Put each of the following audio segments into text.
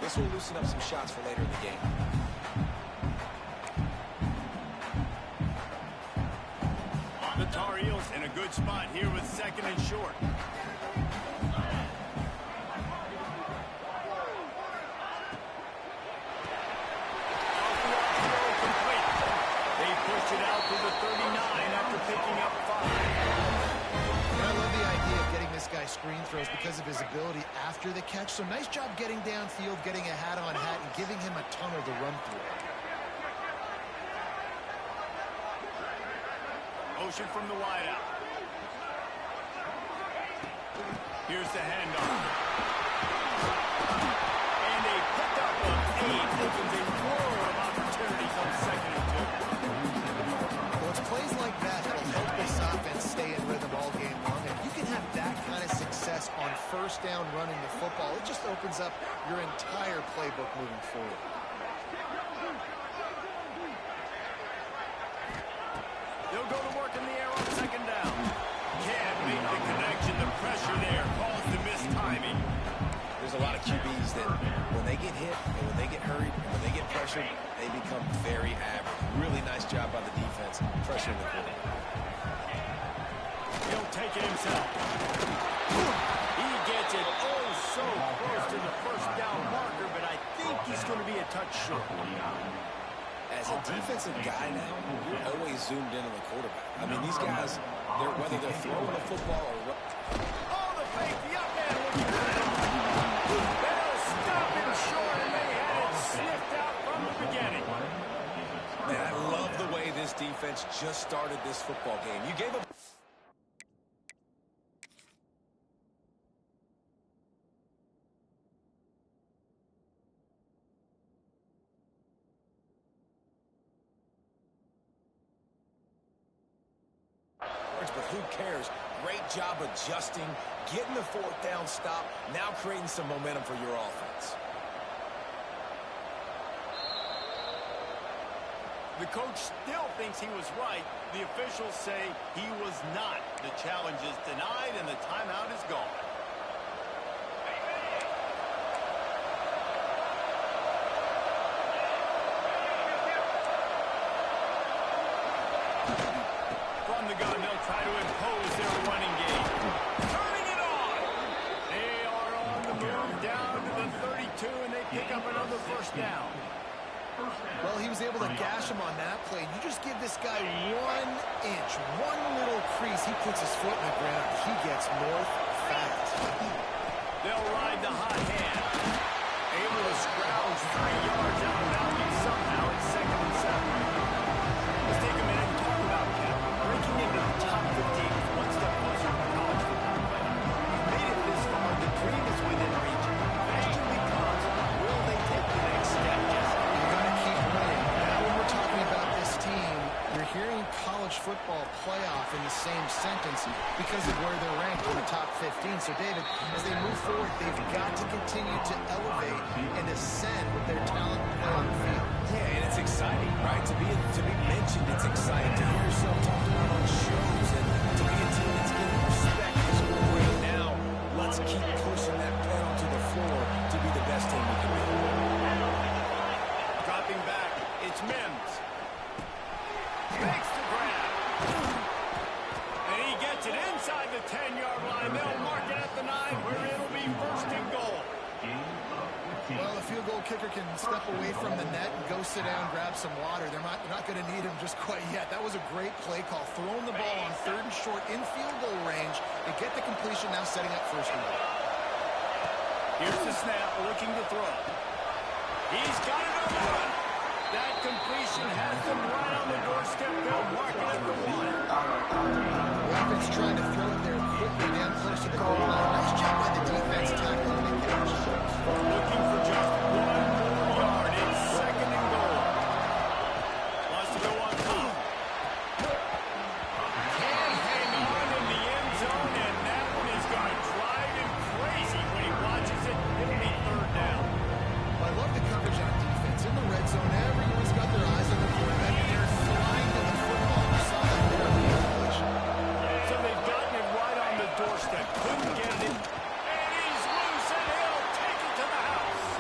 This will loosen up some shots for later in the game. The Tar Heels in a good spot here with 2nd and short. They pushed it out to the 39 after picking up 5. And I love the idea of getting this guy screen throws because of his ability after the catch. So nice job getting downfield, getting a hat-on-hat, and giving him a tunnel to run through. Motion from the wideout. Here's the handoff. And a pickup of 8 opens a world of opportunities on 2nd and 2. Well, it's plays like that that'll help this offense stay in rhythm all game long. And if you can have that kind of success on 1st down running the football, it just opens up your entire playbook moving forward. They'll go to work in the air on 2nd down. Can't make the connection. The pressure there caused the mistiming. There's a lot of QBs that when they get hit and when they get hurried and when they get pressured, they become very average. Really nice job by the defense pressuring the quarterback. He'll take it himself. He gets it oh so close to the 1st down marker, but I think he's going to be a touch short. As a defensive guy now, you're always zoomed in on the quarterback. I mean, these guys, whether they're throwing the football or... Oh, the fake, the up man looking good. They'll stop him short, and they had it sniffed out from the beginning. Man, I love the way this defense just started this football game. You gave up... But who cares? Great job adjusting, getting the 4th down stop, now creating some momentum for your offense. The coach still thinks he was right. The officials say he was not. The challenge is denied, and the timeout is gone. From the gun, they'll try to impose their running game. Turning it on! They are on the move down to the 32, and they pick up another 1st down. Well, he was able to gash him on that play. You just give this guy 1 inch, one little crease. He puts his foot in the ground. He gets north fast. They'll ride the hot hand. Able to scrounge 3 yards out of bounds somehow at 2nd and 7. Let's take a minute and talk about him. Breaking into the top 15 is one step closer to college football play. He's made it this far. The dream is within reach. The question becomes, will they take the next step, Jesse? You're going to keep winning. Now, when we're talking about this team, you're hearing college football playoff in the same sentence because of where they're ranked in the top 15. So, David, as they move forward, they've got to continue to elevate and ascend with their talent and play on the field. Yeah, and it's exciting, right? To be mentioned, it's exciting to hear yourself talked about on shows and to be a team that's getting respect is great. Now, let's keep pushing that pedal to the floor to be the best team we can be. Dropping back, it's Mims. Makes the grab. And he gets it inside the 10-yard line. They'll mark it at the 9 where it'll be 1st and goal. Well, the field goal kicker can step away from the net and go sit down, grab some water. They're not going to need him just quite yet. That was a great play call. Throwing the ball on 3rd and short in field goal range. They get the completion, now setting up 1st and goal. Here's the snap, looking to throw. He's got it on the run. That completion has them right on the doorstep. They'll mark it at the 1. Rapids trying to throw it there quickly down close to the goal line. Nice job by the defense tackling the catch. Looking for just 1 more yard. It's 2nd and goal. Wants to go on top. Can hang on in the end zone, and that one is going to drive him crazy when he watches it. It'll be 3rd down. I love the coverage on defense. In the red zone, everyone's got their eyes on the quarterback, and they're flying to the football. You saw that there in the college. So they've gotten it right on the doorstep. Couldn't get it. And he's loose, and he'll take it to the house.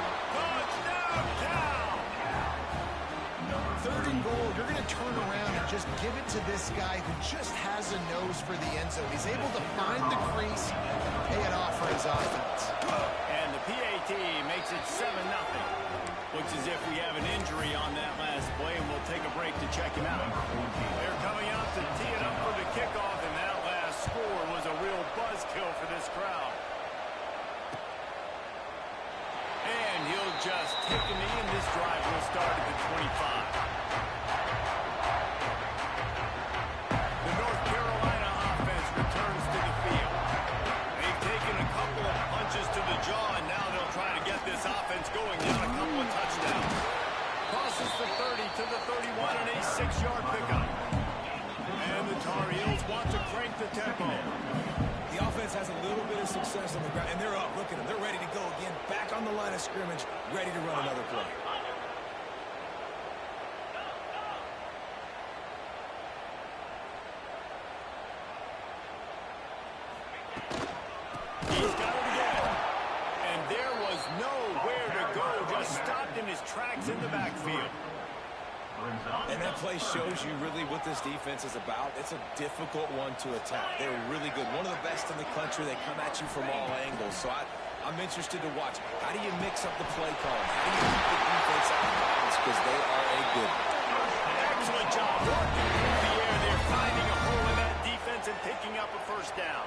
turn around and just give it to this guy who just has a nose for the end zone. He's able to find the crease and pay it off for his offense. And the PAT makes it 7-0. Looks as if we have an injury on that last play, and we'll take a break to check him out. They're coming out to tee it up for the kickoff, and that last score was a real buzzkill for this crowd. And he'll just take a knee, and this drive will start at the 25. The North Carolina offense returns to the field. They've taken a couple of punches to the jaw, and now they'll try to get this offense going down a couple of touchdowns. Crosses the 30 to the 31 and a 6-yard pickup. And the Tar Heels want to crank the tempo. The offense has a little bit of success on the ground, and they're up. Look at them. They're ready to go again. Back on the line of scrimmage, ready to run another play. He's got it again. And there was nowhere to go. Just stopped in his tracks in the backfield. And that play shows you really what this defense is about. It's a difficult one to attack. They're really good. One of the best in the country. They come at you from all angles. So I'm interested to watch. How do you mix up the play call? How do you keep the defense out of bounds? Because they are a good one. Excellent job working through the air. They're finding a hole in that defense and picking up a first down.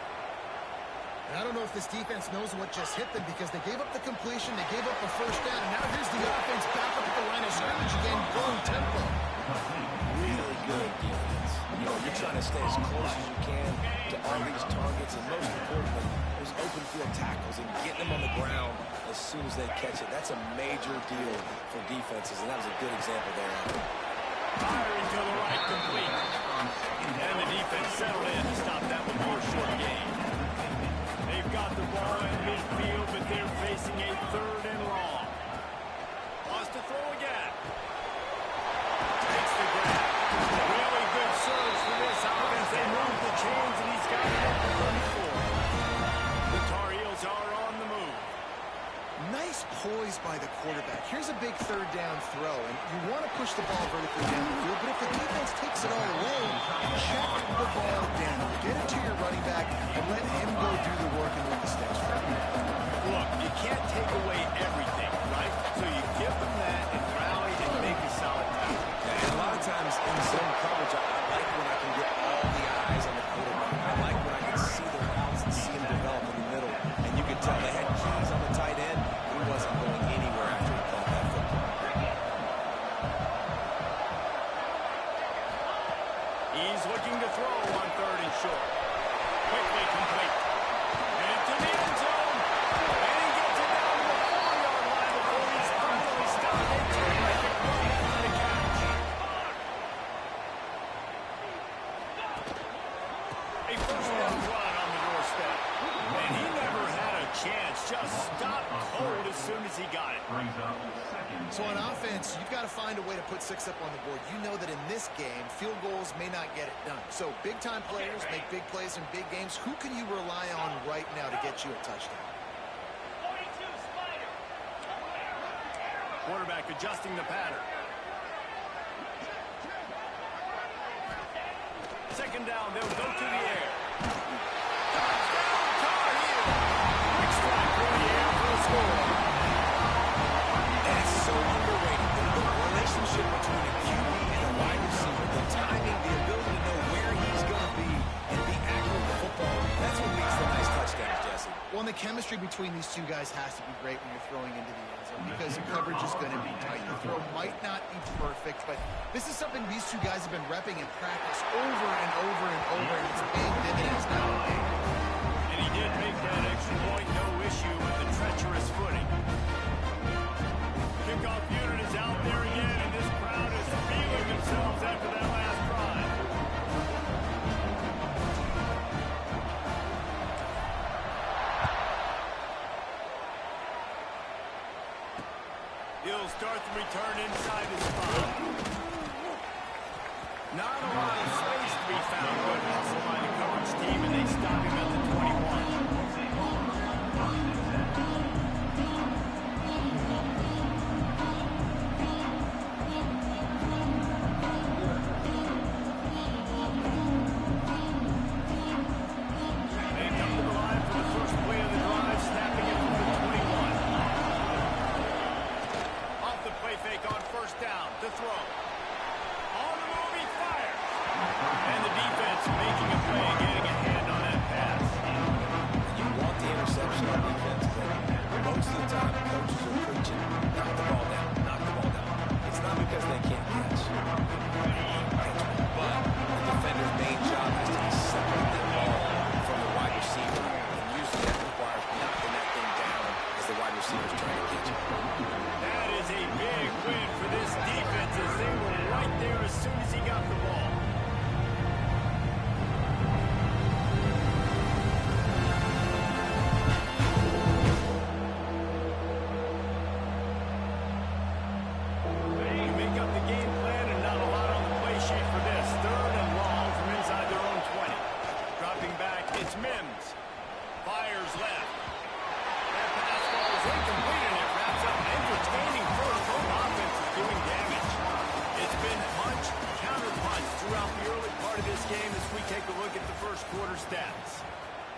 And I don't know if this defense knows what just hit them because they gave up the completion, they gave up the first down, and now here's the offense back up at the line of scrimmage again, going tempo. Really good defense. You know, you're trying to stay as close as you can to all these targets, and most importantly, those open field tackles and getting them on the ground as soon as they catch it. That's a major deal for defenses, and that was a good example there. Firing to the right, complete. And the defense settled in to stop that one for a short gain. They've got the ball in midfield, but they're facing a 3rd and long. Wants to throw again. Takes the grab. Really good surge for this offense. They move the chains, and he's got it up to 34. The Tar Heels are on the move. Nice poise by the quarterback. Here's a big 3rd down throw, and you want to push the ball vertically down the field, but if the defense takes it all away, check the ball down. Get it to your running back and let him go do the work and move the sticks. Look, you can't take away everything, right? So you give them that and rally and make a solid tackle. And a lot of times in zone coverage, I like when I can get all the eyes on the quarterback. I like when I can see the routes and see him develop in the middle. And you can tell they had keys on the tight end. He wasn't going anywhere after he caught that football. He's looking to throw on 3rd and short. Quickly complete. And into the end zone. And he gets it down to the 4-yard line before he's finally stopped. A terrific run on the catch. A first down run on the doorstep. And he never had a chance. Just stopped cold as soon as he got it. So on offense, you've got to find a way to put 6 up on the board. You know that in this game, field goals may not get it done. So big-time players make big plays in big games. Who can you rely on right now to get you a touchdown? Quarterback adjusting the pattern. 2nd down, they'll go to the air. Touchdown, Tar Heels! Big strike through the air for a score. That's so underrated. The relationship between a QB and a wide receiver, the timing, the ability to know where he's going to be and be accurate with the football, that's what leads to nice touchdowns, Jesse. Well, and the chemistry between these two guys has to be great when you're throwing into the end zone because the coverage is going to be tight. The throw might not be perfect, but this is something these two guys have been repping in practice over and over and over, and it's paying dividends now. And he did make that extra point, no issue with the treacherous footing. Kickoff unit is out there again, and this crowd is feeling themselves after that last drive. He'll start the return inside the spot. Not a lot of space to be found. Good hustle by the coverage team, and they stop him at the 21. to throw. On the move, he fires. And the defense making a play and getting a hand on that pass. You want the interception on defense, but most of the time, coaches are preaching, knock the ball down, knock the ball down. It's not because they can't catch. But the defender's main job is to separate that ball from the wide receiver. And usually that requires knocking that thing down as the wide receiver's trying to catch it. That is a big win for this defense as they were right there as soon as he got the ball.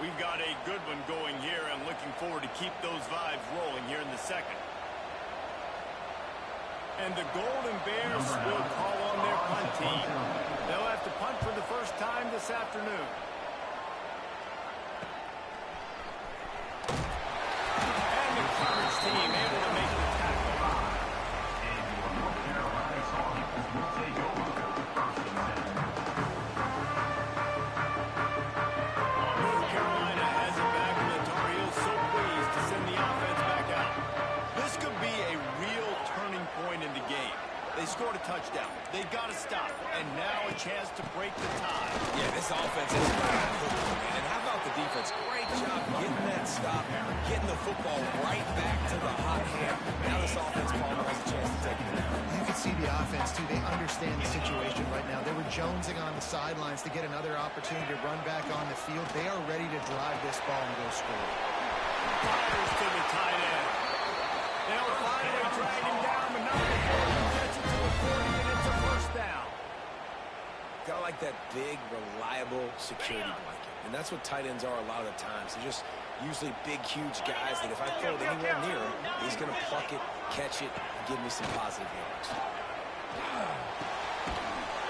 We've got a good one going here and looking forward to keep those vibes rolling here in the second. And the Golden Bears will call on their punt team. They'll have to punt for the first time this afternoon. And the coverage team able to make the tackle. They scored a touchdown. They've got to stop. And now a chance to break the tie. Yeah, this offense is and how about the defense? Great job getting that stop, getting the football right back to the hot hand. Now this offense Palmer has a chance to take it down. You can see the offense, too. They understand the situation right now. They were jonesing on the sidelines to get another opportunity to run back on the field. They are ready to drive this ball and go score. Fires to the tight end. They'll finally drag him down, but not before he gets it to the 40, and it's a first down. Got like that big, reliable security blanket. And that's what tight ends are a lot of the times. They're just usually big, huge guys that if I throw it anywhere near him, he's going to pluck it, catch it, and give me some positive yards.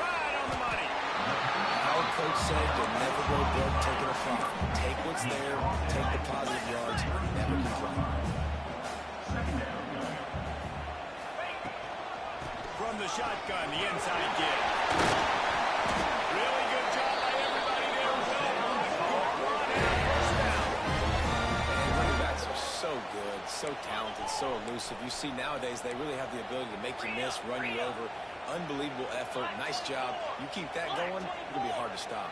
Right on the money. Our coach said you'll never go broke taking a profit. Take what's there, take the positive yards, and never complain. From the shotgun, the inside kick. Really good job by everybody there. First down. And running backs are so good, so talented, so elusive. You see nowadays they really have the ability to make you miss, run you over. Unbelievable effort. Nice job. You keep that going, it'll be hard to stop.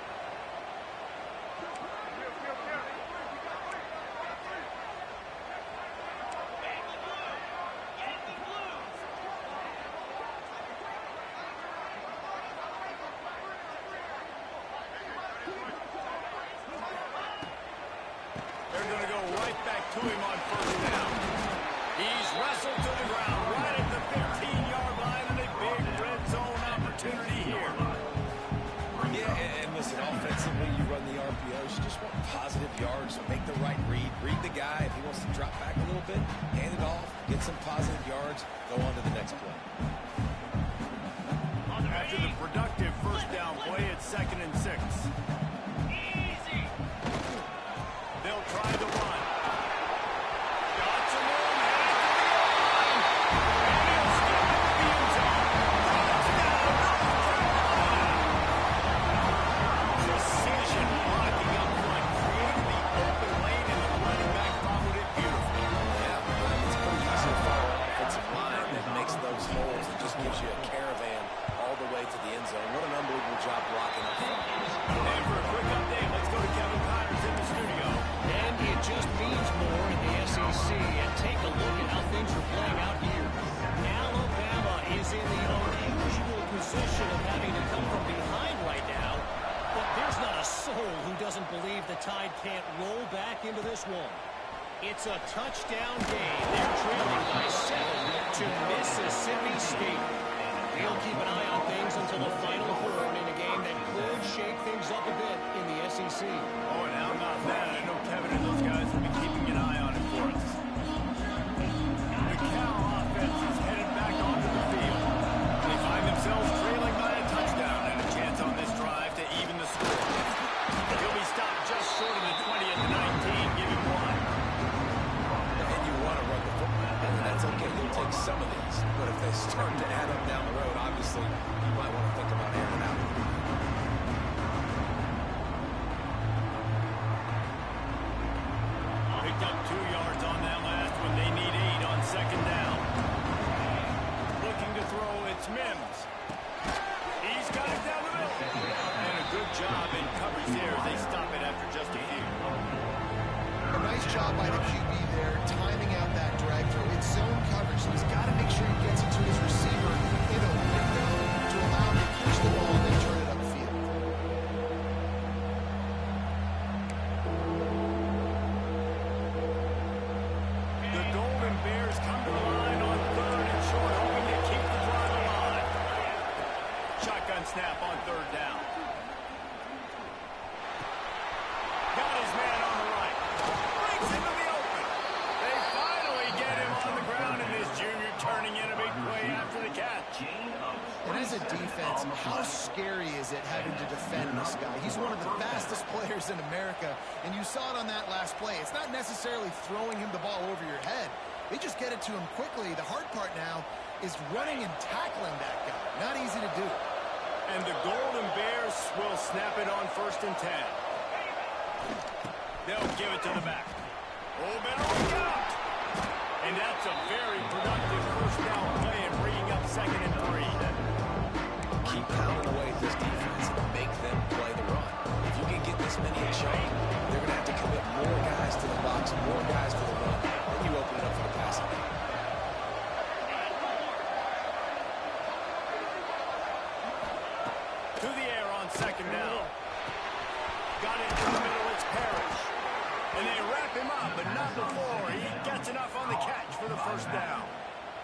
To him on first down. He's wrestled to the ground right at the 15-yard line and a big red zone opportunity here. Yeah, and listen, offensively, you run the RPOs. You just want positive yards, so make the right read. Read the guy. If he wants to drop back a little bit, hand it off, get some positive yards, go on to the next play. After the productive first down play, it's 2nd and 6. They'll try the run. Believe the Tide can't roll back into this one. It's a touchdown game. They're trailing by 7 to Mississippi State. We'll keep an eye on things until the final horn in a game that could shake things up a bit in the SEC. Oh, and how about that? I know Kevin and those guys will be keeping an eye on it for us. The Cal offense is headed back onto the field. They but if they start to add up down the road, obviously you might want to think about airing it out. Picked up 2 yards on that last one. They need 8 on second down. Looking to throw, it's Mims. He's got it down the middle. And a good job in coverage there as they stop it after just a few. A nice job by the QB there, timing out that drag throw. It's zone coverage, so he's got to make sure he gets it to his receiver in a window to allow him to catch the ball and then turn it upfield. The Golden Bears come to the line on 3rd and short, hoping to keep the drive alive. Shotgun snap on 3rd down. Got his man on the right. Breaks into the open. They finally get him on the ground, and this junior turning in a big play after the catch. And as a defense, how scary is it having to defend this guy? He's one of the fastest players in America, and you saw it on that last play. It's not necessarily throwing him the ball over your head. They just get it to him quickly. The hard part now is running and tackling that guy. Not easy to do. And the Golden Bears will snap it on 1st and 10. They'll give it to the back. Oh, better look out. And that's a very productive 1st down play and bringing up 2nd and 3. Keep pounding away at this defense and make them play the run. If you can get this many a chunk, they're going to have to commit more guys to the box, more guys for the run. Then you open it up for the passing game. To the air on 2nd down. Got it in the middle, it's Parrish. And they wrap him up, but not before he gets enough on the catch for the 1st down.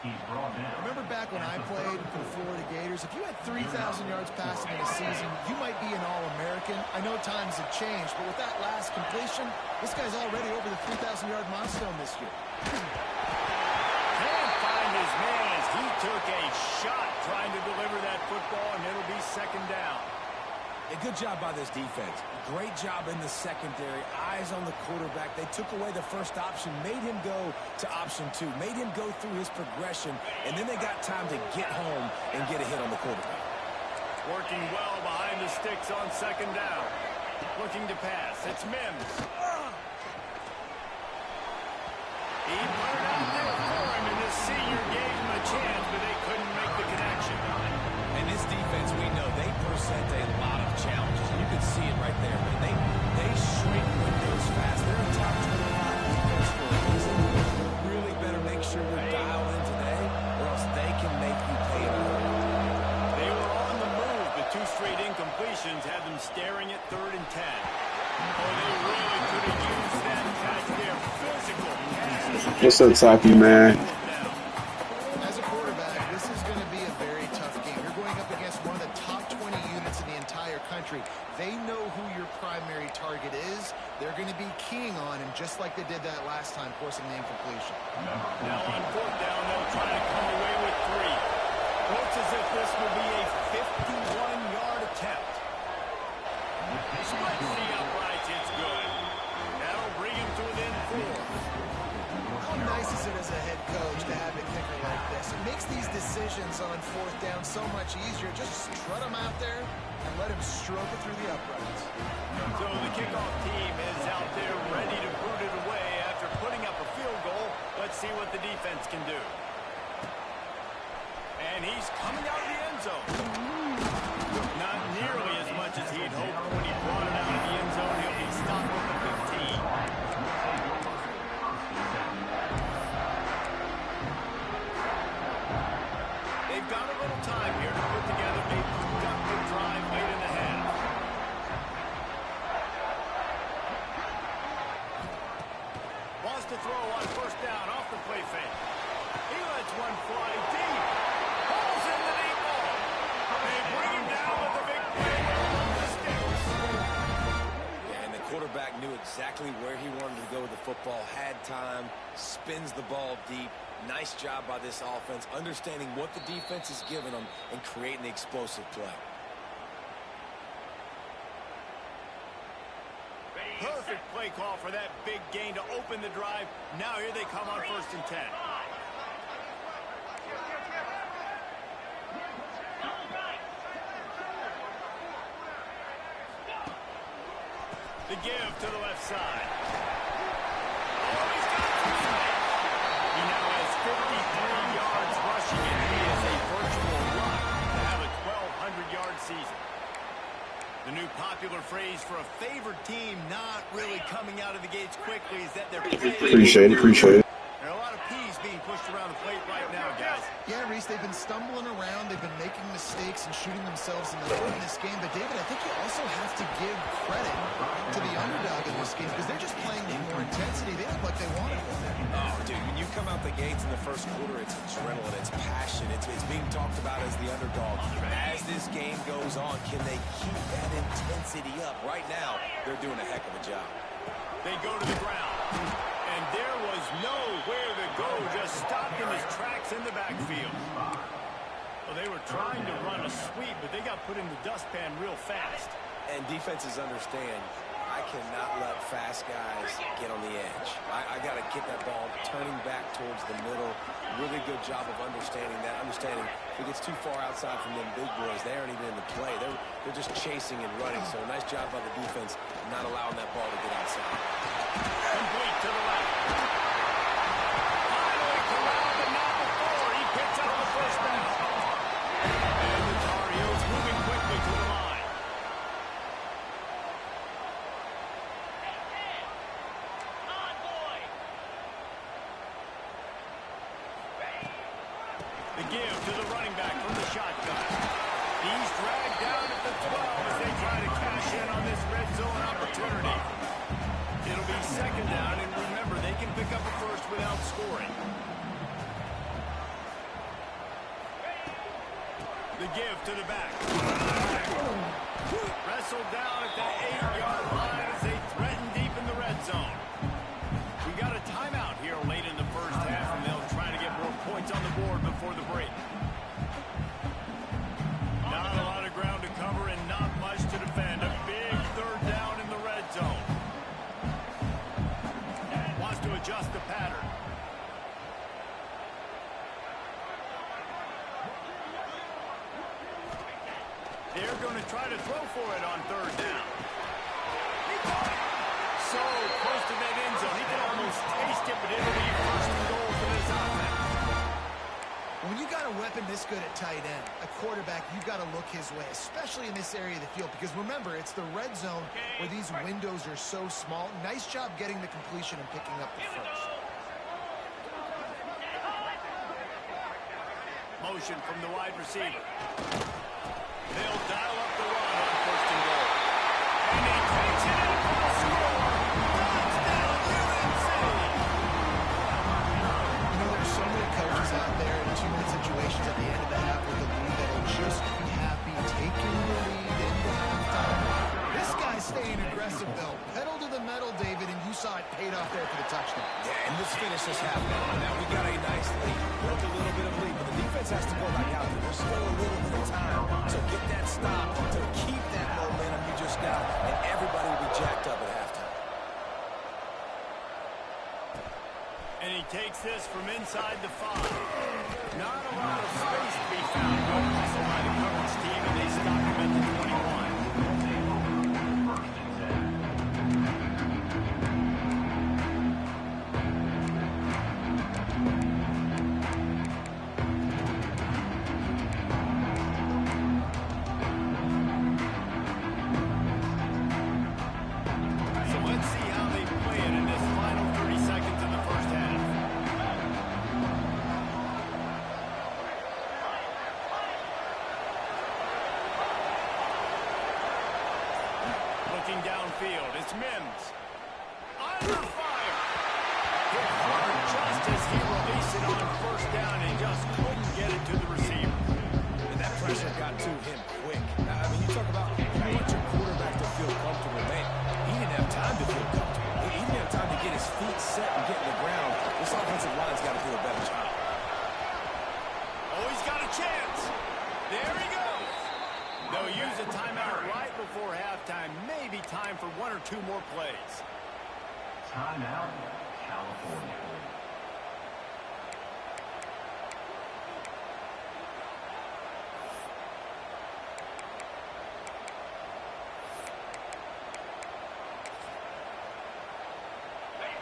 Remember back when I played for the Florida Gators, if you had 3,000 yards passing in a season, you might be an All-American. I know times have changed, but with that last completion, this guy's already over the 3,000-yard milestone this year. Can't find his man as he took a shot trying to deliver that football, and it'll be 2nd down. A good job by this defense. Great job in the secondary. Eyes on the quarterback. They took away the first option, made him go to option 2, made him go through his progression, and then they got time to get home and get a hit on the quarterback. Working well behind the sticks on 2nd down. Looking to pass. It's Mims. He put it out there for him, and the senior gave him a chance, but they couldn't make the connection. And this defense, we know, they present a lot of challenges. You can see it right there, man. They shrink windows fast. They're a top 25 defense for a reason. You really better make sure you're dialed in today, or else they can make you pay it all. They were on the move. The 2 straight incompletions had them staring at 3rd and 10. Oh, they really could have used that catch there. Physical pass. What's up, Taki, man? As a quarterback, this is going to be a very tough game. You're going up against one of the top 20 units in the entire country. They know who your primary target is. They're going to be keying on him just like they did that last time, forcing the incompletion. Now on 4th down, they'll try to come away with 3. Looks as if this will be a 51-yard attempt. Splits the uprights, it's good. That'll bring him to within 4. How nice is it as a head coach to have a kicker like this? It makes these decisions on 4th down so much easier. Just strut him out there and let him stroke it through the uprights. So the kickoff team is out there ready to boot it away after putting up a field goal. Let's see what the defense can do. And he's coming out of the end zone. Not nearly as much as he'd hoped when he brought it out of the end zone. He'll be stopped at the 15. They've got a little time here to put together a productive drive late in the half. Wants to throw on 1st down off the play fake. He lets one fly deep. Pulls in the deep ball. They bring him down with the big play on the sticks. And the quarterback knew exactly where he wanted to go with the football, had time, spins the ball deep. Nice job by this offense, understanding what the defense is giving them and creating the explosive play. Perfect play call for that big gain to open the drive. Now here they come on 1st and 10. The give to the left side. Oh, he's got it. He now has 53 yards rushing, and he is a virtual lock to have a 1,200-yard season. The new popular phrase for a favored team not really coming out of the gates quickly is that they're Appreciate it. There are a lot of P's being pushed around the plate right now, guys. Yeah, Reese, they've been stumbling around. They've been making mistakes and shooting themselves in the foot in this game. But, David, I think you also have to give credit to the underdog in this game because they're just playing with more intensity. They look like they want it. Oh, dude, when you come out the gates in the first quarter, it's adrenaline, it's passion. It's being talked about as the underdog. As this game goes on, can they keep that intensity up? Right now, they're doing a heck of a job. They go to the ground. And there was nowhere to go, just stopped in his tracks in the backfield. Well, they were trying to run a sweep, but they got put in the dustpan real fast. And defenses understand, I cannot let fast guys get on the edge. I got to get that ball turning back towards the middle. Really good job of understanding that. Understanding if it gets too far outside from them big boys, they aren't even in the play. They're just chasing and running. So nice job by the defense not allowing that ball to get outside. Complete to the left. Finally corralled, but not before. He picks up the first down. And the Tar Heels moving quickly to the line. The give to the running back from the shotgun. He's dragged down at the 12 as they try to cash in on this red zone opportunity. It'll be second down, and remember, they can pick up a first without scoring. The give to the back. Wrestled down at the 8-yard line as they threaten deep in the red zone. We got a timeout here late in the first half, and they'll try to get more points on the board before the break. Not a lot of ground to cover and not much to defend. A big third down in the red zone. Wants to adjust the pattern. They're going to try to throw for it on third down. So close to that end zone. He can almost taste it, but it'll be first and goal for this offense. When you got a weapon this good at tight end, a quarterback, you've got to look his way, especially in this area of the field. Because remember, it's the red zone where these windows are so small. Nice job getting the completion and picking up the first. Motion from the wide receiver. They'll dial up the run on first and goal. And he takes it in for a score. Touchdown, UNC! You know, there's so many coaches out there in two-minute situations at the end of the half with the lead that will just be happy taking the lead into halftime. This guy's staying aggressive, though. Pedal to the metal, David, and you saw it paid off there for the touchdown. Yeah, and let's finish this half now. Now we got a nice lead. Built a little bit of lead, but the defense has to go back out there. There's still a little bit of time. So get that stop to keep that momentum you just got, and everybody will be jacked up at halftime. And he takes this from inside the 5. Not a lot of space to be found. No hustle by the coverage team, and they stop him at the 21. So let's see how they play it in this final 30 seconds of the first half. Looking downfield, it's Mims. Under fire. Hit hard just as he released it on first down and just couldn't get it to the receiver. And that pressure got to him quick. I mean, you talk about you want your quarterback to feel comfortable. Man, he didn't have time to feel comfortable. He didn't have time to get his feet set and get in the ground. This offensive line's got to do a better job. Oh, he's got a chance. There he goes. They'll use a timeout right before halftime. Maybe time for one or two more plays. Timeout, California.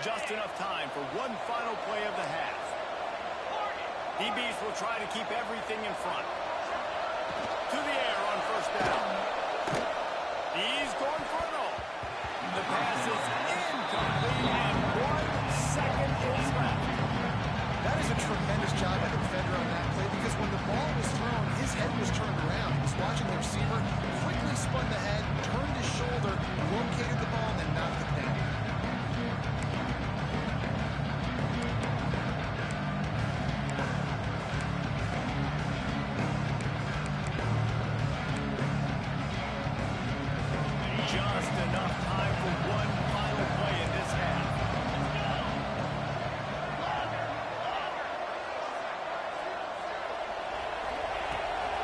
just enough time for one final play of the half. DBs will try to keep everything in front. To the air on first down. He's going for it all. The pass is incomplete, and 1 second is left. That is a tremendous job by the defender on that play because when the ball was thrown, his head was turned around. He was watching the receiver, quickly spun the head, turned his shoulder, located the ball, and then knocked it down. Just enough time for one final play in this half.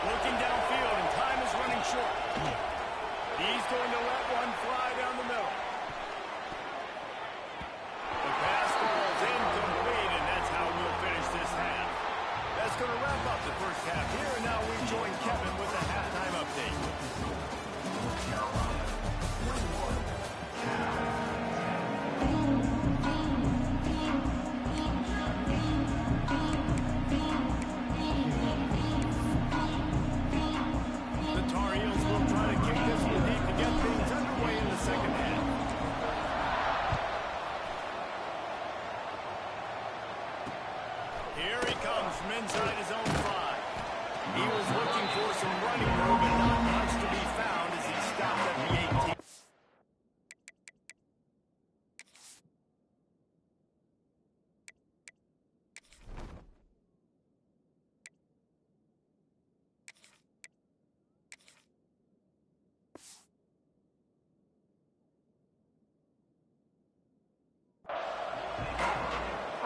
Looking downfield, and time is running short. He's going to let one fly down the middle. The pass falls incomplete, and that's how we'll finish this half. That's going to wrap up the first half here, and now we join Kevin with the halftime update. North Carolina, 21, Cal. The Tar Heels will try to kick this one deep to get things underway in the second half. Here he comes from inside his own 5. He was looking for some running room, but not much to be found as he stopped at the 18.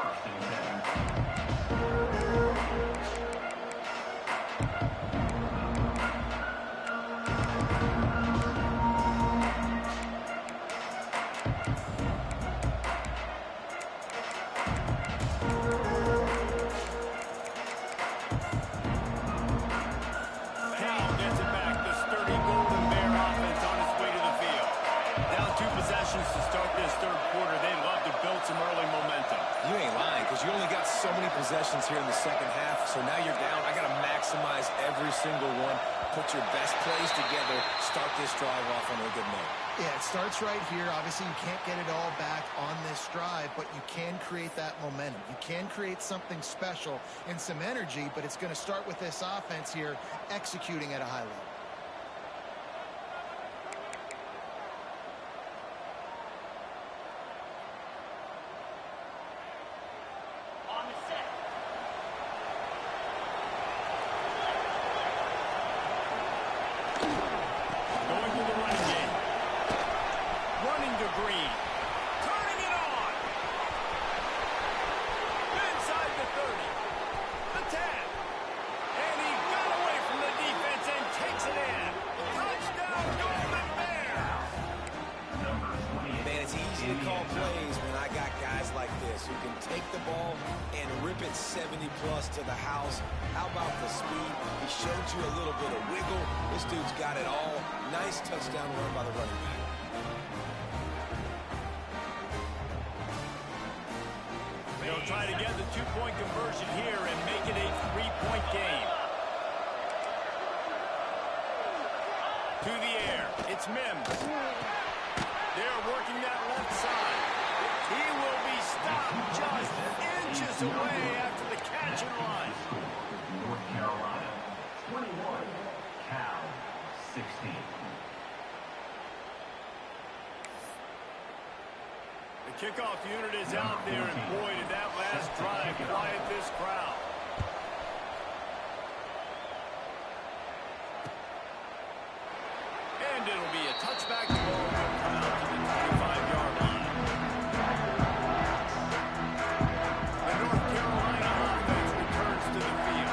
First and 2 possessions to start this third quarter. They love to build some early momentum. You ain't lying, because you only got so many possessions here in the second half, so now you're down. I got to maximize every single one, put your best plays together, start this drive off on a good note. Yeah, it starts right here. Obviously, you can't get it all back on this drive, but you can create that momentum. You can create something special and some energy, but it's going to start with this offense here executing at a high level. Who can take the ball and rip it 70-plus to the house. How about the speed? He showed you a little bit of wiggle. This dude's got it all. Nice touchdown run by the running back. They'll try to get the 2-point conversion here and make it a 3-point game. To the air, it's Mims. They're working that left side. He will be stopped just inches away after the catch and run. North Carolina, 21, Cal, 16. The kickoff unit is out there, and boy, did that last drive quiet this crowd. And it'll be a touchback ball to the crowd to the 25-yard line. The North Carolina offense returns to the field.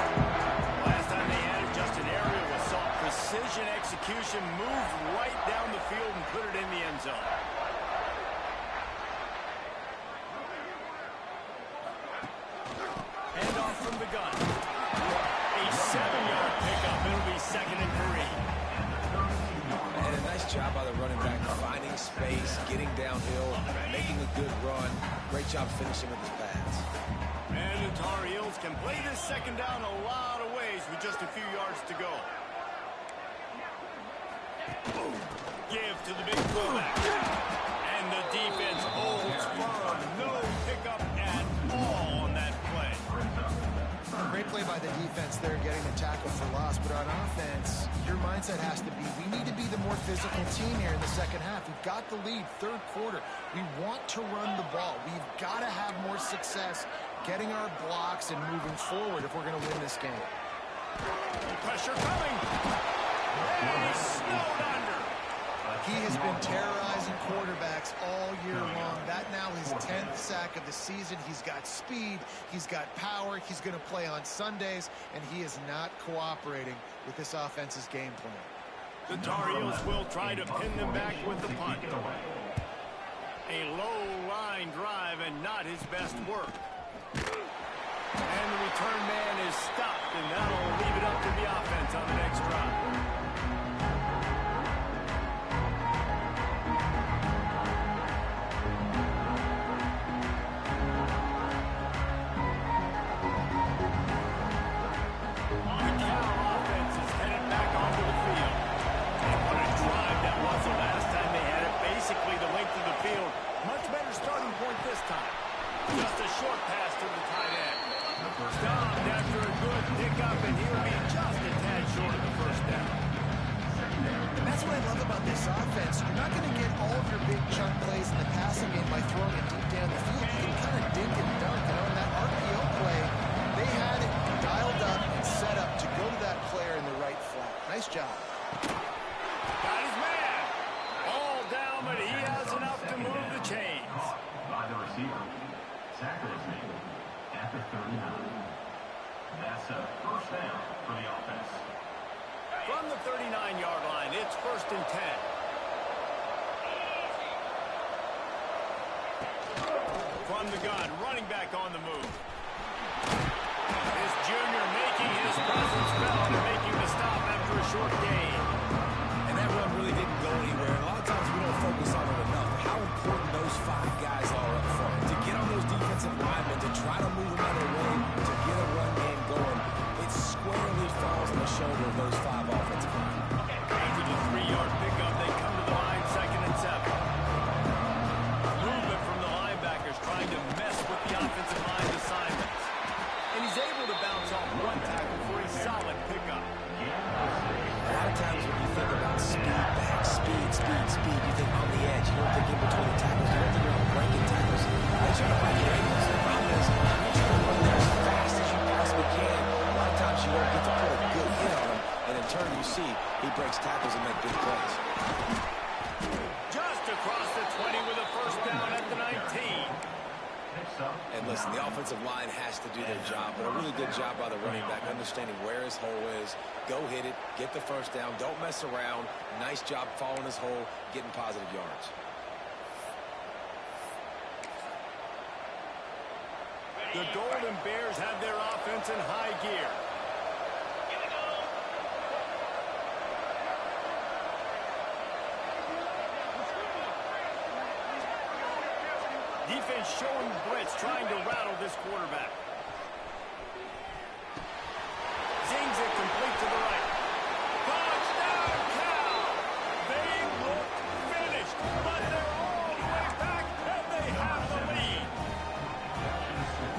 Last time they had it, just an aerial assault. Precision execution, moved right down the field and put it in the end zone. Handoff from the gun. A 7-yard pickup. It'll be 2nd and 3. And a nice job by the running back finding space, getting downhill, making a good run. Great job finishing with his pads. And the Tar Heels can play this second down a lot of ways with just a few yards to go. Give to the big fullback. And the defense holds firm. No pickup at all on that play. Great play by the defense there, getting the tackle for loss. But on offense, your mindset has to be, we need to be the more physical team here in the second half. We've got the lead, third quarter. We want to run the ball. We've got to have more success getting our blocks and moving forward if we're going to win this game. Pressure coming. And he's snowed under. He has been terrorizing quarterbacks all year long. That now his 10th sack of the season. He's got speed. He's got power. He's going to play on Sundays, and he is not cooperating with this offense's game plan. The Tar Heels will try to pin them back with the punt. A low line drive and not his best work. And the return man is stopped, and that'll leave it up to the offense on the next drive. Just a short pass to the tight end. Stopped after a good pickup, and he'll be just a tad short of the first down. And that's what I love about this offense. You're not going to get all of your big chunk plays in the passing game by throwing it deep down the field. You can kind of dink and dunk. You know, in that RPO play, they had it dialed up and set up to go to that player in the right flat. Nice job. Got his man. All down, but he has enough to move the chains. By the receiver. Tackle is made at the 39. That's a first down for the offense. From the 39-yard line, it's 1st and 10. From the gun, running back on the move. This junior making his presence felt and making the stop after a short gain. And that run really didn't go anywhere. A lot of times we don't focus on it enough. How important those 5 guys are up front. To get on those defensive linemen, to try to move them out of the way, to get a run game going, it squarely falls on the shoulder of those 5 offensive linemen. After the 3-yard pickup, they come to the line, 2nd and 7. Movement from the linebackers trying to mess with the offensive line's assignments. And he's able to bounce off one tackle for a solid pickup. A lot of times when you think about speed back, speed, you think on the edge. You don't think in between the tackles. You don't think you're breaking tackles. They try to break your ankles. The problem is, you try to run there as fast as you possibly can. A lot of times you don't get to put a good hit on him, and in turn you see he breaks tackles and makes big plays. Just across the 20 with a first down at the 19. And listen, the offensive line has to do their job, but a really good job by the running back, understanding where his hole is. Go hit it, get the first down, don't mess around. Nice job following his hole, getting positive yards. The Golden Bears have their offense in high gear. Defense showing blitz, trying to rattle this quarterback. Zings it complete to the right. Touchdown, Cal! They look finished, but they're all the way back, and they have the lead.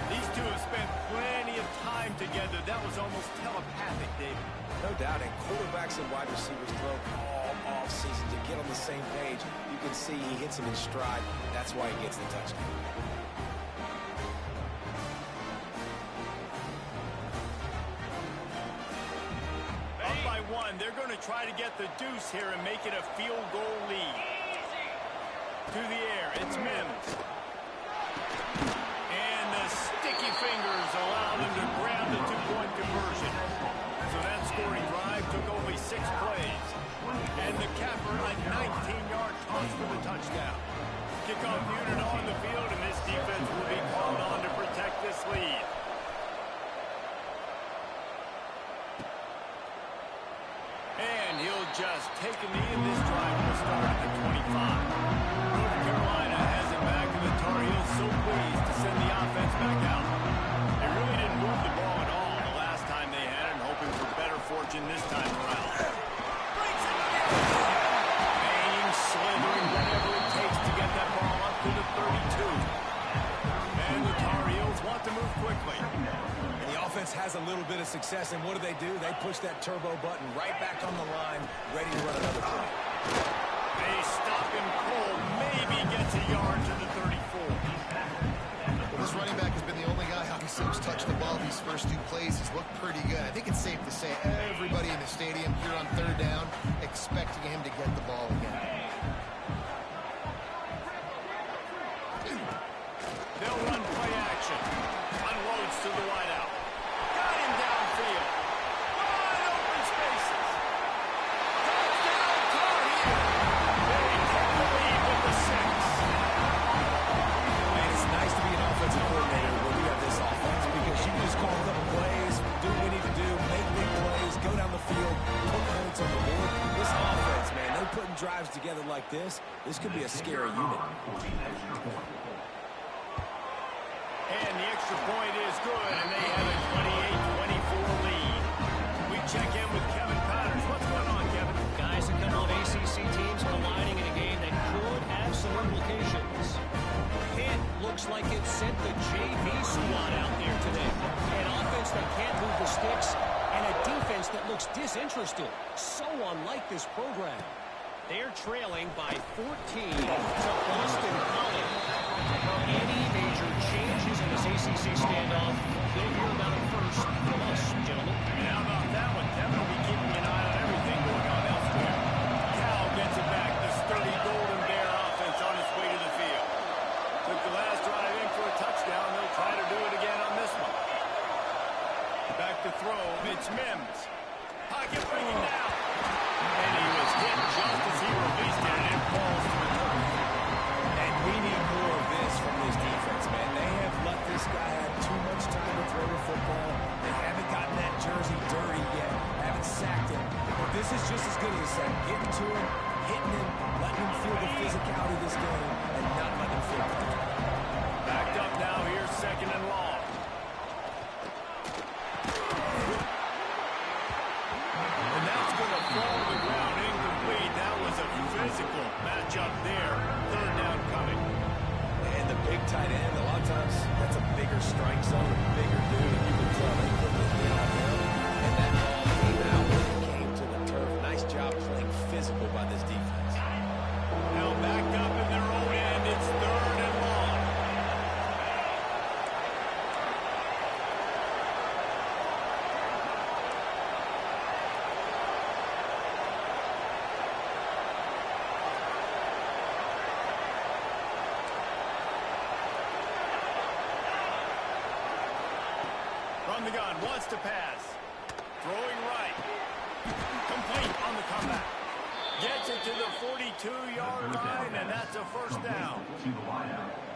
These two have spent plenty of time together. That was almost telepathic, David. No doubt, and quarterbacks and wide receivers throw all off-season to get on the same page. You can see he hits him in stride. That's why he gets the touchdown. Up by 1, they're going to try to get the deuce here and make it a field goal lead. To the air, it's Mims. And the sticky fingers allow them to grab the 2-point conversion. So that scoring drive took only 6 plays. And the capper, a 19-yard toss for the touchdown. Kickoff unit on the field, and this defense will be called on to protect this lead. And he'll just take a knee, and this drive will start at the 25. back out. They really didn't move the ball at all the last time they had it, and hoping for better fortune this time around. Breaks it again. Banging, slithering, whatever it takes to get that ball up to the 32. And the Tar Heels want to move quickly. And the offense has a little bit of success, and what do? They push that turbo button right back on the line, ready to run another play. They stop him cold, maybe gets a yard to the 34. Well, this running back has been the only guy, obviously, who's touched the ball these first two plays. He's looked pretty good. I think it's safe to say everybody in the stadium here on third down expecting him to get the ball again. They'll run play action. Unloads to the wideout. Got him downfield. Wide open spaces. Touchdown, Tar Heels. They take the lead with the 6. Man, it's nice to be an offensive coordinator when we have this offense, because you can just call a couple plays, do what we need to do, make big plays, go down the field, put points on the board. This offense, man, they're putting drives together like this. This could be a scary unit. And the extra point is good, and they have a 28-24 lead. We check in with Kevin Connors. What's going on, Kevin? Guys, a couple of ACC teams colliding in a game that could have some implications. Pitt looks like it sent the JV squad out there today. An offense that can't move the sticks, and a defense that looks disinterested. So unlike this program. They're trailing by 14 to Boston College. Any major changes in this ACC standoff, you'll hear about it first from us, gentlemen. And how about that one? Kevin will be keeping an eye on everything going on elsewhere. Cal gets it back. The sturdy Golden Bear offense on its way to the field. Took the last drive in for a touchdown. They'll try to do it again on this one. Back to throw. It's Mims. Pocket bringing down. And he was hit just as he released it, and it falls to the turf. And we need more of this from this defense, man. They have let this guy have too much time to throw the football. They haven't gotten that jersey dirty yet. Haven't sacked him. But this is just as good as a sack. Getting to him, hitting him, letting him feel the physicality of this game, and not letting him feel comfortable. Backed up now. Here's second and long. And that's going to fall to the ground incomplete. That was a physical matchup there. Third down coming. And the big tight end, a lot of times that's a bigger strike zone, a bigger dude, and you can tell they put this thing on him. And that ball came out when it came to the turf. Nice job playing physical by this defense. Now backed up in their own end. It's third and long. From the gun, wants to pass. Throwing right. Complete on the comeback. Gets it to the 42-yard line, and that's a first down.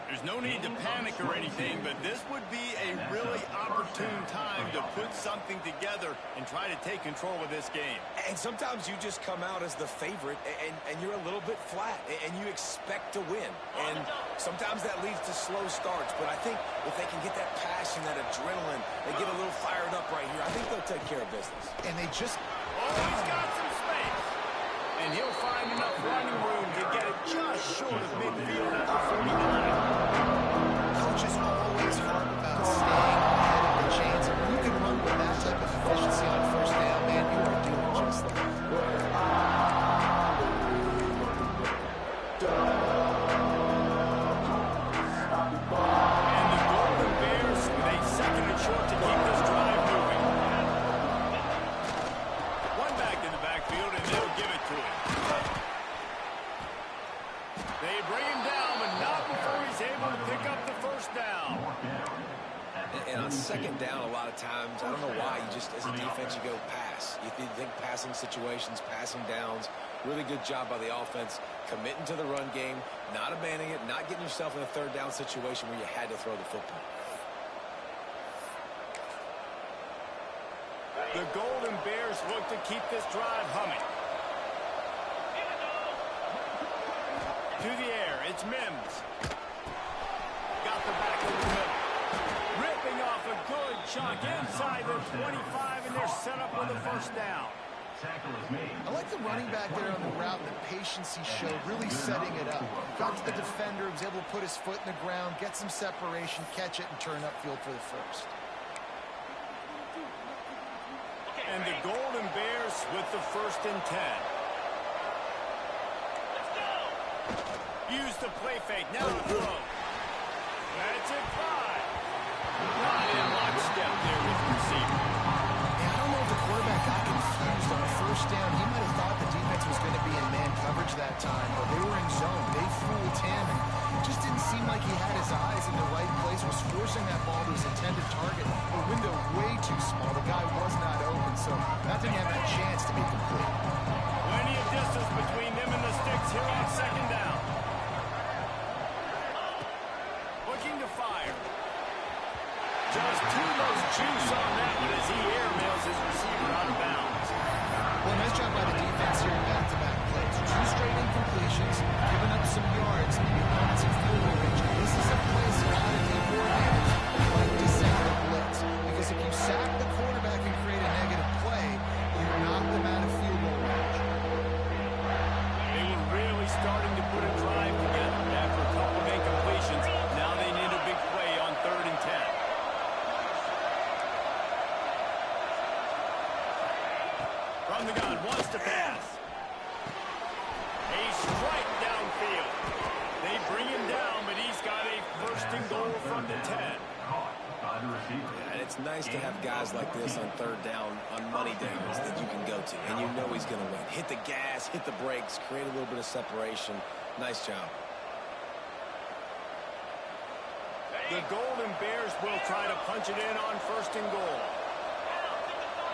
There's no need to panic or anything, but this would be a really opportune time to put something together and try to take control of this game. And sometimes you just come out as the favorite, and you're a little bit flat, and you expect to win. And sometimes that leads to slow starts. But I think if they can get that passion, that adrenaline, they get a little fired up right here, I think they'll take care of business. And they just... Oh, he's got some space. And he'll find enough running room to get it just short of midfield at the 49. Coaches always harp about staying ahead of the chains. And when you can run with that type of efficiency on first down, man, you are doing just that. And the Golden Bears with a second and short to keep this drive moving. One back in the backfield, and they'll give it to him. They bring him down, but not before he's able to pick up the first down. And on second down, a lot of times, I don't know why, you just, as a defense, you go pass. You think passing situations, passing downs. Really good job by the offense, committing to the run game, not abandoning it, not getting yourself in a third down situation where you had to throw the football. The Golden Bears look to keep this drive humming. To the air, it's Mims. Got the back in the middle. off a good chunk inside the 25, and they're set up with a first down. I like the running back there on the route, the patience he showed, really setting it up. Got to the defender, was able to put his foot in the ground, get some separation, catch it, and turn upfield for the first. And the Golden Bears with the 1st and 10. Use the play fake. Now the throw. That's it, 5. Not in lockstep there with the receiver. Yeah, I don't know if the quarterback got confused on the first down. He might have thought the defense was going to be in man coverage that time, but they were in zone. They fooled him, and it just didn't seem like he had his eyes in the right place, was forcing that ball to his intended target. The window way too small. The guy was not open, so that didn't have that chance to be complete. Plenty of distance between them and the sticks here on 2nd down. Looking to fire. Just too much juice on that one as he airmails his receiver out of bounds. Well, nice job by the defense here in back-to-back plays. 2 straight incompletions, giving up some yards, maybe opponents in field goal range. This is a place that out of deep advantage like to send the blitz. Because if you sack the quarterback and create a negative play, you knock them out of field goal range. They were really starting to put a drive together after a couple of incompletions. Now they need a big play on 3rd and 10. From the gun, wants to pass. A strike downfield. They bring him down, but he's got a 1st and goal from the 10. And it's nice to have guys like this on 3rd down, on money downs that you can go to, and you know he's going to win. Hit the gas, hit the brakes, create a little bit of separation. Nice job. The Golden Bears will try to punch it in on 1st and goal.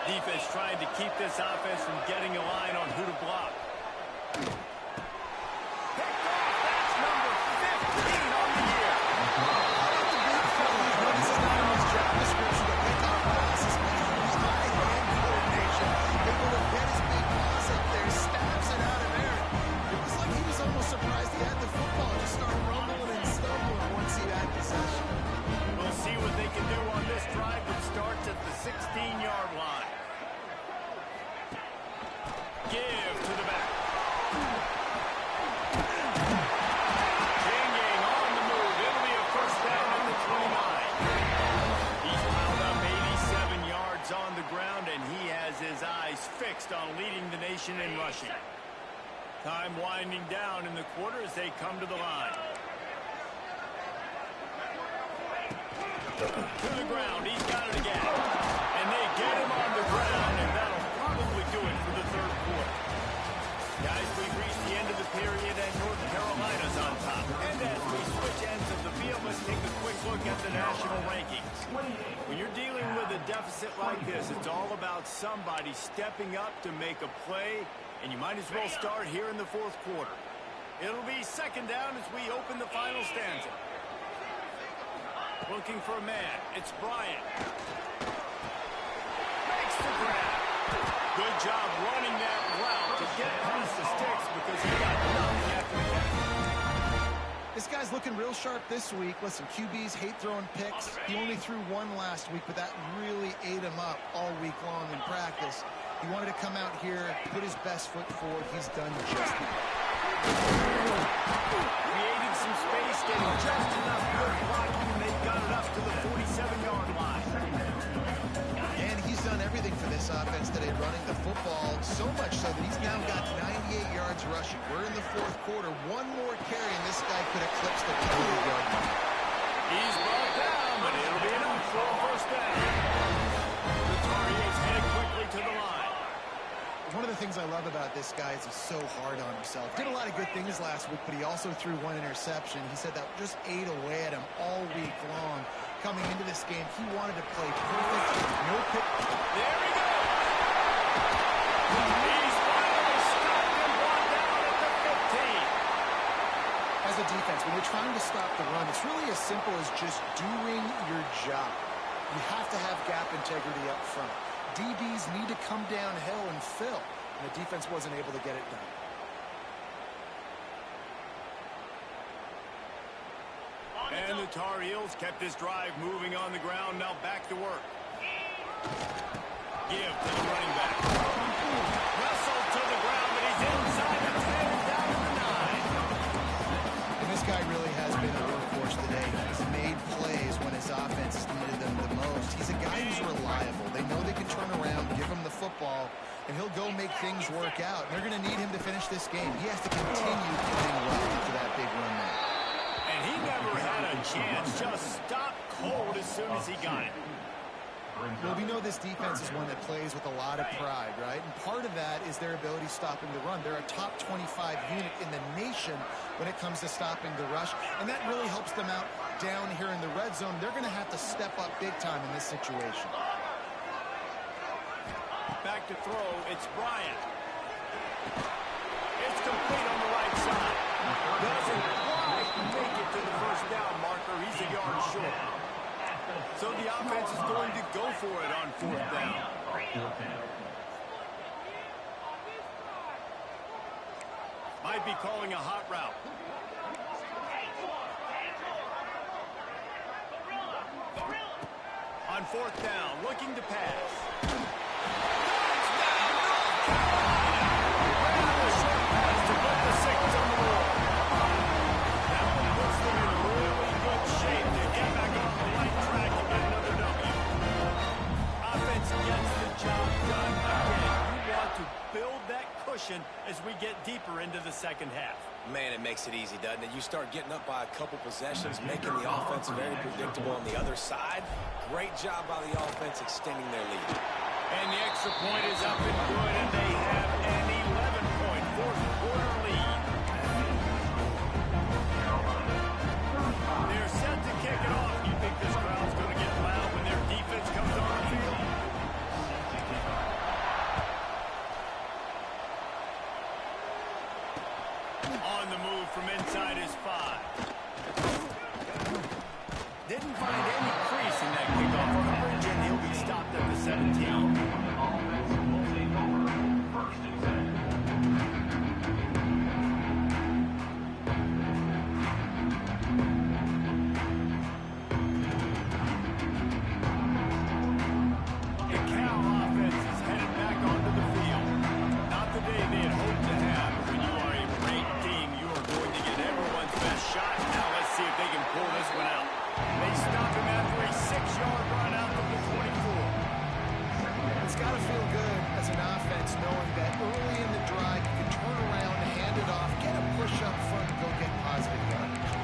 Defense trying to keep this offense from getting a line on who to block. Picked off. That's number 15 on the year. This is not in his job description to pick off passes, but his eye-hand coordination, able to get his big pass up there, stabs it out of there. It was like he was almost surprised he had the football, just started rumbling and stumbling once he had possession. We'll see what they can do on this drive that starts at the 16-yard line. Give to the back. Changing on the move. It'll be a 1st down at the 29. He's piled up 87 yards on the ground, and he has his eyes fixed on leading the nation in rushing. Time winding down in the quarter as they come to the line. To the ground. He's got it again. And they get him on the ground, and that'll probably do it for the 3rd quarter. Guys, we've reached the end of the period, and North Carolina's on top. And as we switch ends of the field, let's take a quick look at the national rankings. When you're dealing with a deficit like this, it's all about somebody stepping up to make a play, and you might as well start here in the 4th quarter. It'll be 2nd down as we open the final stanza. Looking for a man. It's Bryant. Makes the grab. Good job running that route to get past the sticks because he got nothing after the catch. This guy's looking real sharp this week. Listen, QBs hate throwing picks. He only threw 1 last week, but that really ate him up all week long in practice. He wanted to come out here, put his best foot forward. He's done just that. Created some space, getting just enough good blocking, and they got it up to the 47-yard line. And he's done everything for this offense today, running the football, so much so that he's now got 98 yards rushing. We're in the 4th quarter. 1 more carry, and this guy could eclipse the 100-yard mark. He's brought down, but it'll be enough for a 1st down. The Tar Heels head quickly to the line. One of the things I love about this guy is he's so hard on himself. Did a lot of good things last week, but he also threw 1 interception. He said that just ate away at him all week long. Coming into this game, he wanted to play perfect. No pick. There he goes. He's finally stopped and brought down at the 15. As a defense, when you're trying to stop the run, it's really as simple as just doing your job. You have to have gap integrity up front. DBs need to come downhill and fill. And the defense wasn't able to get it done. And And the Tar Heels kept this drive moving on the ground. Now back to work. Give to the running back. Wrestled to the ground, but he's inside the 10 and down to the 9. And this guy really has been a workhorse today. He's made plays when his offense has needed them the most. He's a guy who's reliable. They know they can turn around, give him the football, and he'll go make things work out. They're going to need him to finish this game. He has to continue playing well after that big run there. And he never had a chance. Just stopped cold as soon as he got it. Well, we know this defense is one that plays with a lot of pride, right? And part of that is their ability stopping the run. They're a top 25 unit in the nation when it comes to stopping the rush, and that really helps them out down here in the red zone. They're going to have to step up big time in this situation. Back to throw, it's Bryant. It's complete on the right side. Doesn't quite make it to the first down marker. He's a yard short. So the offense is going to go for it on 4th down. Might be calling a hot route. On 4th down, looking to pass. As we get deeper into the second half. Man, it makes it easy, doesn't it? You start getting up by a couple possessions, making the offense very predictable on the other side. Great job by the offense extending their lead. And the extra point is up and good, and they have an 11-point fourth-quarter lead. They're set to kick it off. You think this crowd's going to get loud when their defense comes on the field? On the move from inside his 5. Didn't find any crease in that kickoff coverage, and he'll be stopped at the 17. First and 10. The Cal offense is headed back onto the field. Not the day they had hoped to have. When you are a great team, you are going to get everyone's best shot. Now let's see if they can pull this one out. They stop him after a 6-yard run out to the 24. It's got to feel good as an offense knowing that early in the drive you can turn around, hand it off, get a push up front, and go get positive yardage.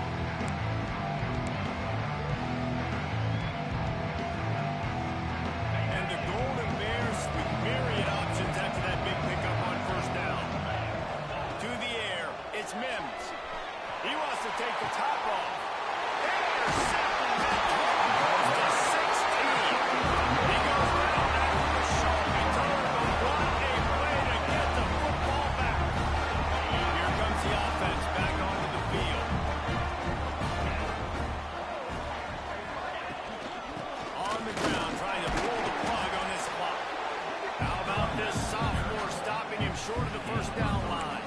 And the Golden Bears with myriad options after that big pickup on 1st down. To the air, it's Mims. He wants to take the top off. Intercepted. That goes to 16. He goes down after the short. He told him what a way to get the football back. Here comes the offense back onto the field. On the ground, trying to pull the plug on this clock. How about this sophomore stopping him short of the 1st down line?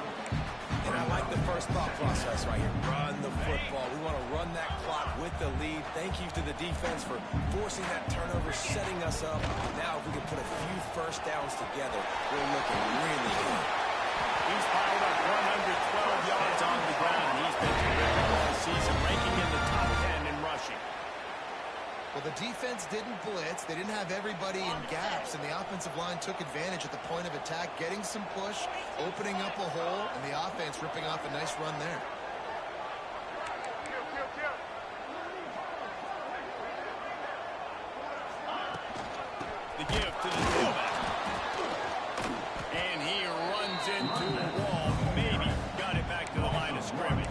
And I like the first thought process right here. Run the football. We want to run that clock with the lead. Thank you to the defense for forcing that turnover, setting us up. Now if we can put a few 1st downs together, we're looking really good. He's piled up 112 yards on the ground. He's been terrific all season, ranking in the top 10 in rushing. Well, the defense didn't blitz. They didn't have everybody in gaps, and the offensive line took advantage at the point of attack, getting some push, opening up a hole, and the offense ripping off a nice run there. The give to the tailback. And he runs into the wall. Maybe got it back to the line of scrimmage.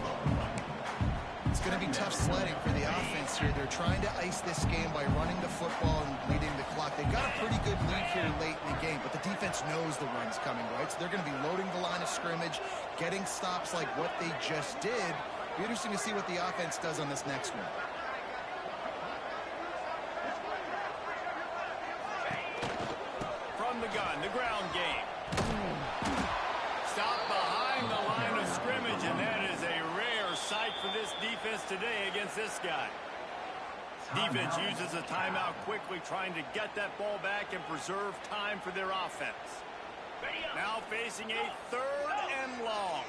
It's going to be tough sledding for the offense here. They're trying to ice this game by running the football and leading the clock. They've got a pretty good lead here late in the game, but the defense knows the run's coming, right? So they're going to be loading the line of scrimmage, getting stops like what they just did. It'll be interesting to see what the offense does on this next one. From the gun, the ground game. Stop behind the line of scrimmage, and that is a rare sight for this defense today against this guy. Defense uses a timeout quickly, trying to get that ball back and preserve time for their offense. Now facing a 3rd and long.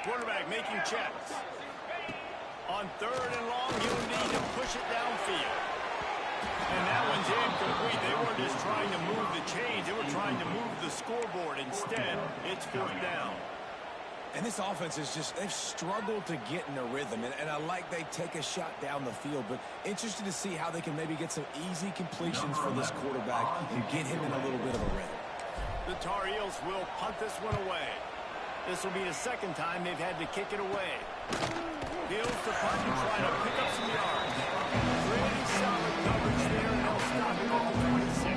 Quarterback making checks. On 3rd and long, you'll need to push it downfield. And that one's incomplete. They weren't just trying to move the chains. They were trying to move the scoreboard. Instead, it's 4th down. And this offense is just, they've struggled to get in a rhythm. And I like they take a shot down the field, but interested to see how they can maybe get some easy completions for this quarterback and get him in a little bit of a rhythm. The Tar Heels will punt this one away. This will be the 2nd time they've had to kick it away. Heels to punt and try to pick up some yards. Pretty solid coverage there, and they'll stop it at the 26.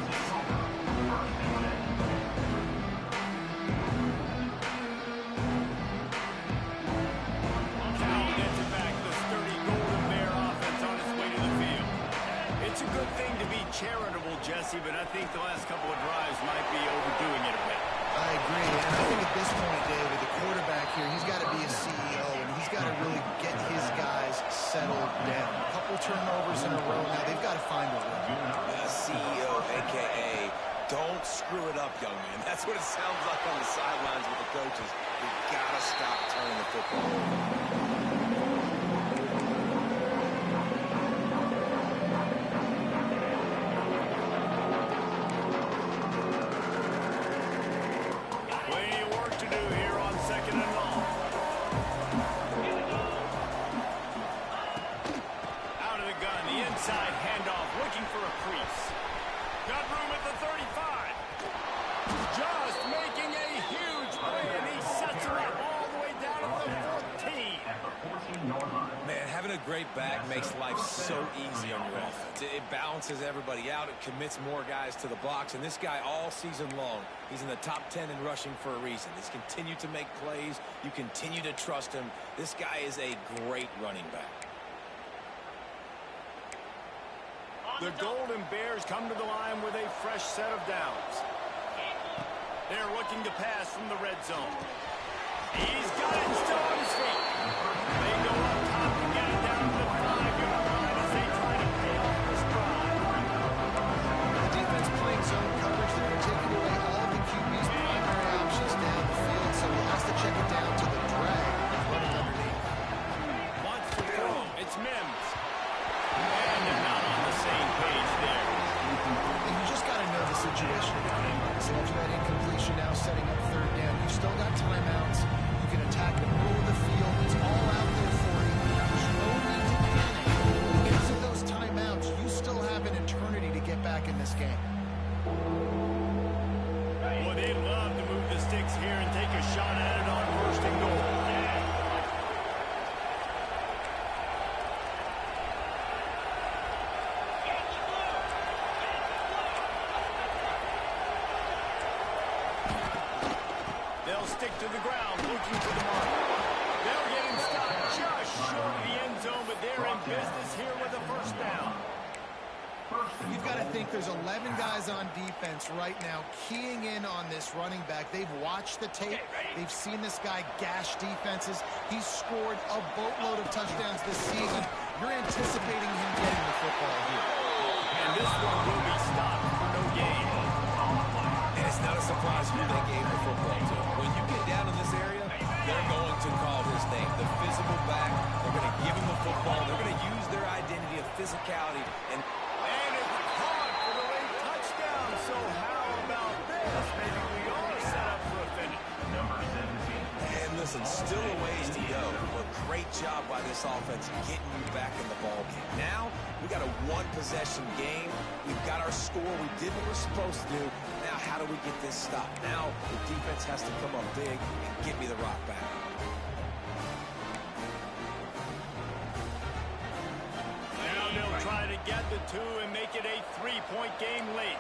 Cal gets it back. The sturdy Golden Bear offense on its way to the field. It's a good thing to be charitable, Jesse, but I think the last couple of drives might be overdoing it a bit. I agree, and I think at this point, David, the quarterback here, he's got to be a CEO, and he's got to really get his guys settled down. A couple turnovers in a row now. They've got to find a rhythm. CEO, a.k.a. don't screw it up, young man. That's what it sounds like on the sidelines with the coaches. You've got to stop turning the football over. Great back makes life so easy on your offense. It balances everybody out. It commits more guys to the box. And this guy all season long, he's in the top 10 in rushing for a reason. He's continued to make plays. You continue to trust him. This guy is a great running back. The Golden Bears come to the line with a fresh set of downs. They're looking to pass from the red zone. He's got it still on his feet. They go up top and get it down to the 5-yard line as they try to pay off this drive. The defense playing zone coverage. They're taking away all of the QB's primary options down the field, so he has to check it down to the drag who's running underneath. Wants to throw. It's Mims. And they're not on the same page there. And you just got to know the situation. So after that incompletion, now setting up 3rd down. You still got timeouts. You can attack the middle of the field. It's all out there for you. There's no need to panic. Because of those timeouts, you still have an eternity to get back in this game. Well, they'd love to move the sticks here and take a shot at it on 1st and goal. Stick to the ground, looking for the mark. They'll get him stopped just short of the end zone, but they're in business here with a 1st down. You've got to think there's 11 guys on defense right now keying in on this running back. They've watched the tape. They've seen this guy gash defenses. He's scored a boatload of touchdowns this season. You're anticipating him getting the football here. And this one will be stopped for no gain. And it's not a surprise who they gave the football to. When you get down in this area, they're going to call his name. The physical back, they're going to give him the football. They're going to use their identity of physicality. And it's caught for the late touchdown. So how about this? Maybe we are set up for a finish. Number 17. And listen, still a ways to go. But great job by this offense getting you back in the ball game. Now, we got a 1-possession game. We've got our score. We did what we're supposed to do. Now, how do we get this stopped? Now, the defense has to come up big and get me the rock back. Now they'll try to get the 2 and make it a 3-point game late.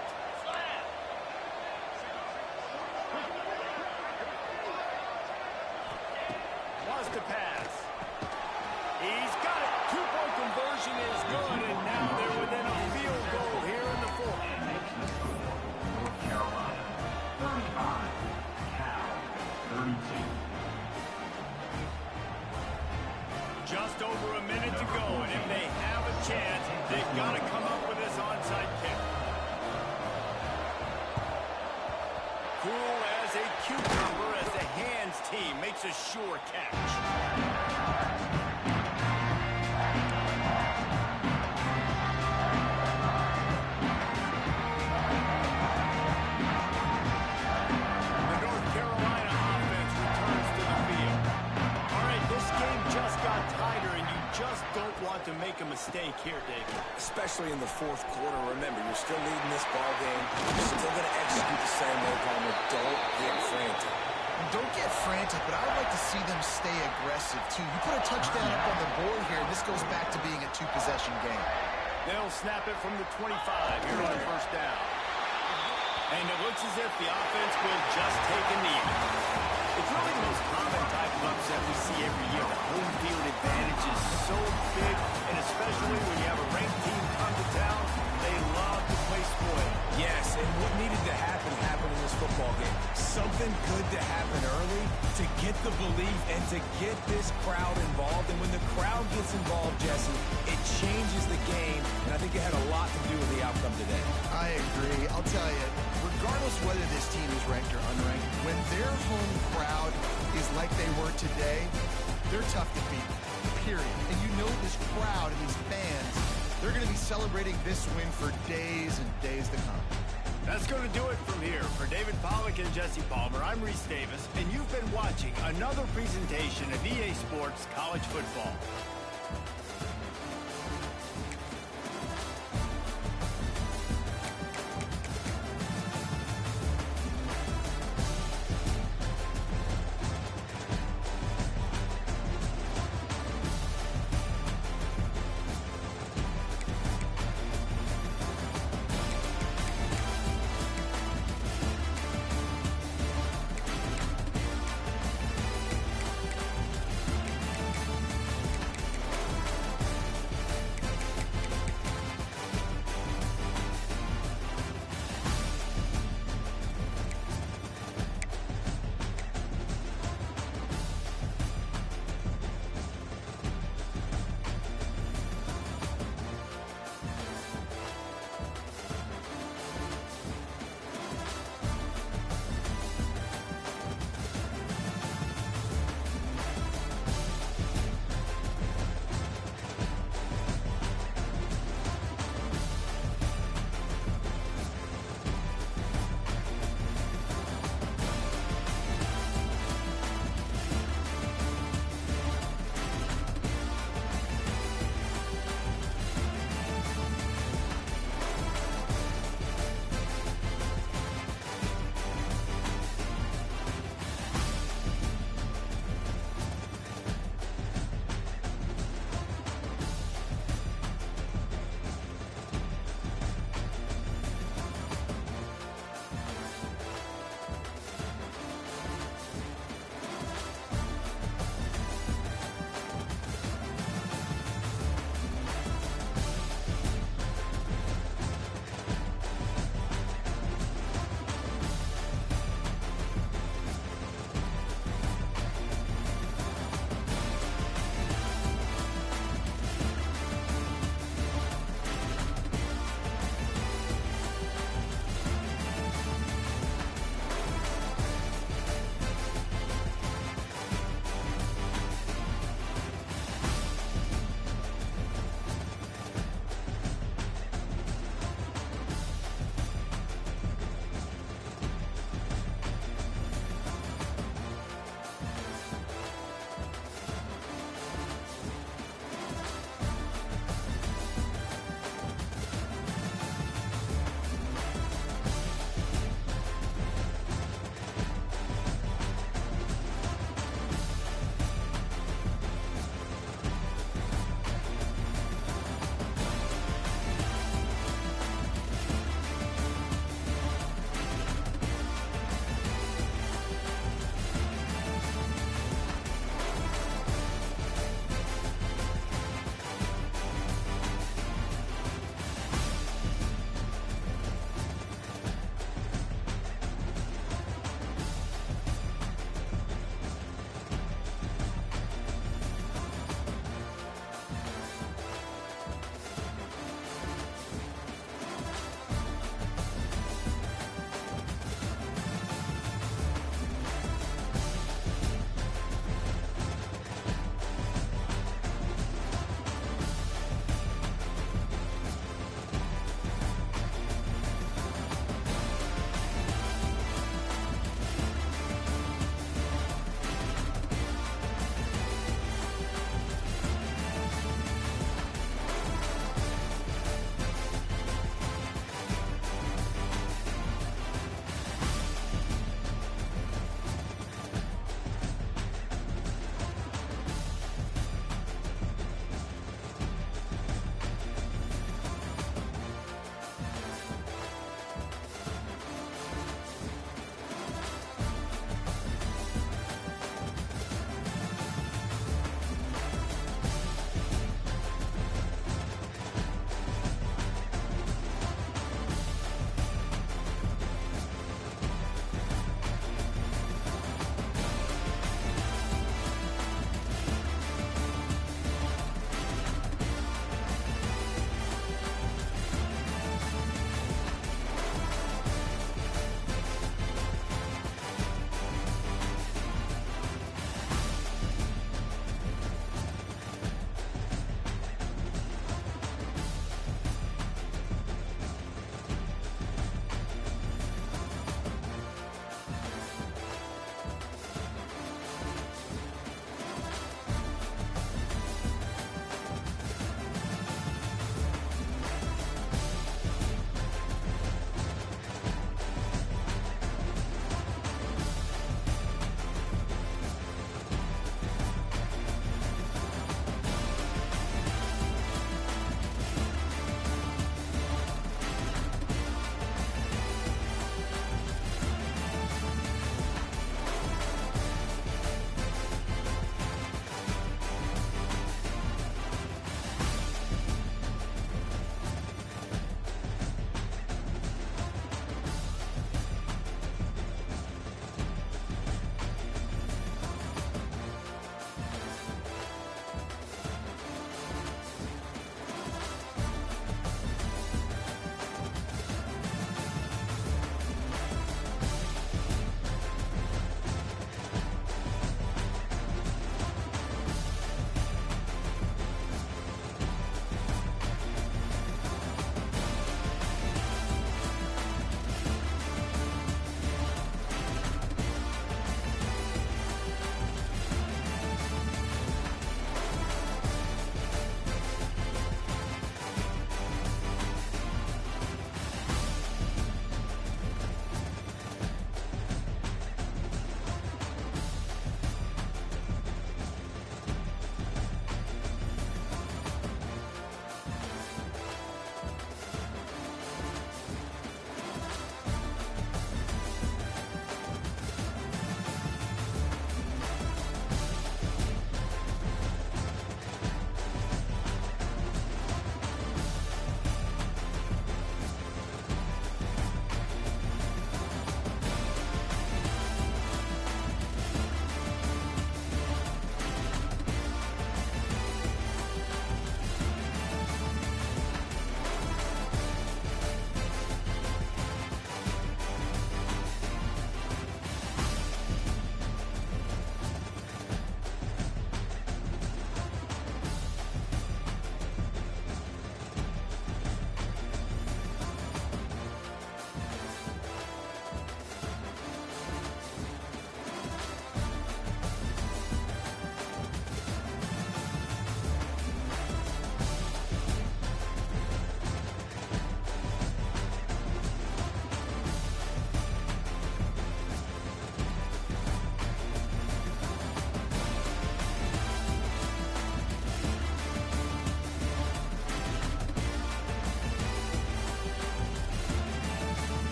Wants to pass. He's got it. 2-point conversion is good, and now they're within a field goal here in the 4th. North Carolina, 35. Cal, 32. cool as a cucumber as the hands team makes a sure catch. To make a mistake here, David. Especially in the fourth quarter. Remember, you're still leading this ball game. You're still going to execute the same way, Palmer. Don't get frantic. Don't get frantic, but I would like to see them stay aggressive, too. You put a touchdown up on the board here, and this goes back to being a two-possession game. They'll snap it from the 25 here on first down. And it looks as if the offense will just take a knee. It's really the most common type of upset we see every year. The home field advantage is so big, and especially when you have a ranked team come to town, they love to play spoil. Yes, and what needed to happen happened in this football game. Something good to happen early to get the belief and to get this crowd involved. And when the crowd gets involved, Jesse, it changes the game, and I think it had a lot to do with the outcome today. I agree. I'll tell you, regardless whether this team is ranked or unranked, when their home crowd is like they were today, they're tough to beat, period. And you know this crowd and these fans, they're going to be celebrating this win for days and days to come. That's going to do it from here. For David Pollack and Jesse Palmer, I'm Reese Davis, and you've been watching another presentation of EA Sports College Football.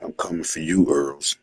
I'm coming for you, Earls.